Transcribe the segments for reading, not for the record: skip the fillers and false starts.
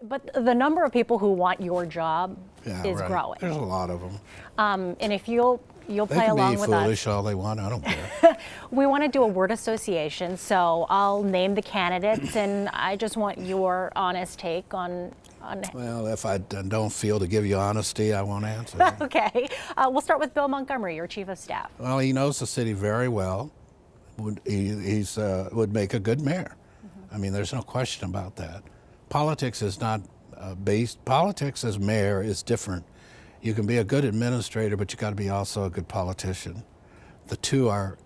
But the number of people who want your job is right. growing. There's a lot of them. And if you'll They play can along be with foolish us. all they want. I don't care. We want to do a word association, so I'll name the candidates, and I just want your honest take on. Well, if I don't feel to give you honesty, I won't answer. Okay, we'll start with Bill Montgomery, your chief of staff. Well, he knows the city very well. Would make a good mayor. I mean, there's no question about that. Politics is not politics as mayor is different. You can be a good administrator, but you got to be also a good politician. The two are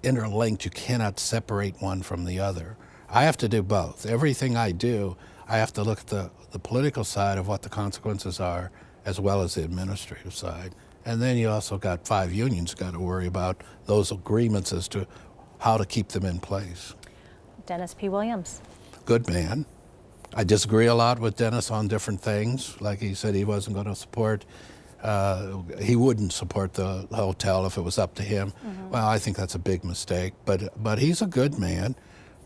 interlinked. You cannot separate one from the other. I have to do both. Everything I do, I have to look at the political side of what the consequences are, as well as the administrative side. And then you also got 5 unions got to worry about those agreements as to how to keep them in place. Dennis P. Williams. Good man. I disagree a lot with Dennis on different things. Like he said, he wasn't going to support, he wouldn't support the hotel if it was up to him. Well, I think that's a big mistake, but he's a good man.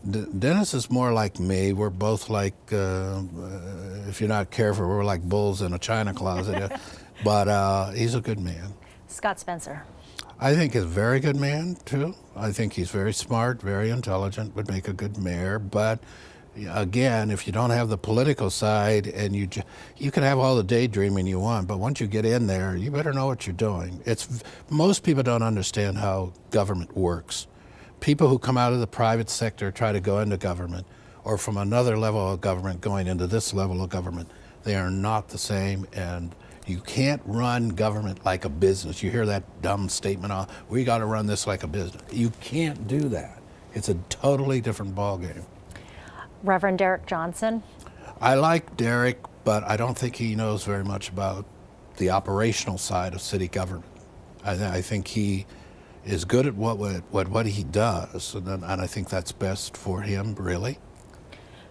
Dennis is more like me. We're both like, if you're not careful, we're like bulls in a china closet. But he's a good man. Scott Spencer. I think he's a very good man, too. I think he's very smart, very intelligent, would make a good mayor. But again, if you don't have the political side, and you can have all the daydreaming you want, but once you get in there, you better know what you're doing. Most people don't understand how government works. People who come out of the private sector try to go into government, or from another level of government going into this level of government. They are not the same, and you can't run government like a business. You hear that dumb statement, we got to run this like a business. You can't do that. It's a totally different ballgame. Reverend Derek Johnson. I like Derek, but I don't think he knows very much about the operational side of city government. I think he is good at what he does, and I think that's best for him, really.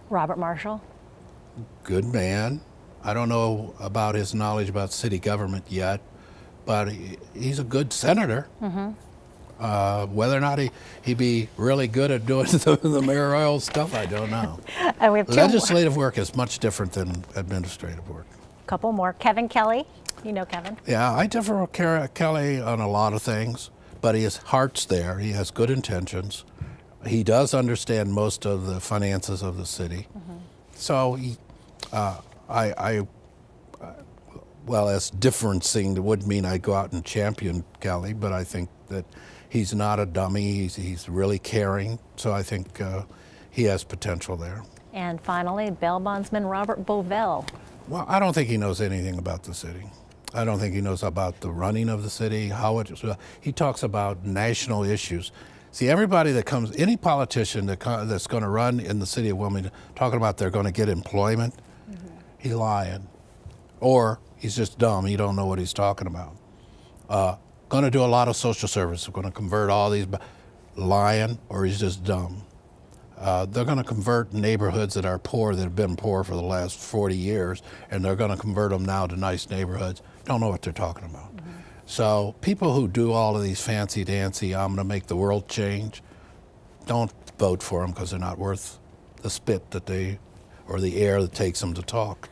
Robert Marshall. Good man. I don't know about his knowledge about city government yet, but he's a good senator. Whether or not he'd be really good at doing the mayoral stuff, I don't know. And we have Legislative work is much different than administrative work. Couple more. Kevin Kelly. You know Kevin. Yeah, I differ with Kelly on a lot of things, but his heart's there. He has good intentions. He does understand most of the finances of the city. So well, as differencing would mean I go out and champion Kelly, but I think that he's not a dummy. He's really caring. So I think he has potential there. And finally, bail bondsman Robert Bouvelle. Well, I don't think he knows anything about the city. I don't think he knows about the running of the city, how it is. He talks about national issues. See, everybody that comes, any politician that's going to run in the city of Wilmington, talking about they're going to get employment, he's lying. Or he's just dumb. He don't know what he's talking about. Going to do a lot of social service. Going to convert all these, lying, or he's just dumb. They're going to convert neighborhoods that are poor, that have been poor for the last 40 years, and they're going to convert them now to nice neighborhoods. Don't know what they're talking about. So people who do all of these fancy-dancy, I'm going to make the world change, don't vote for them because they're not worth the spit that or the air that takes them to talk.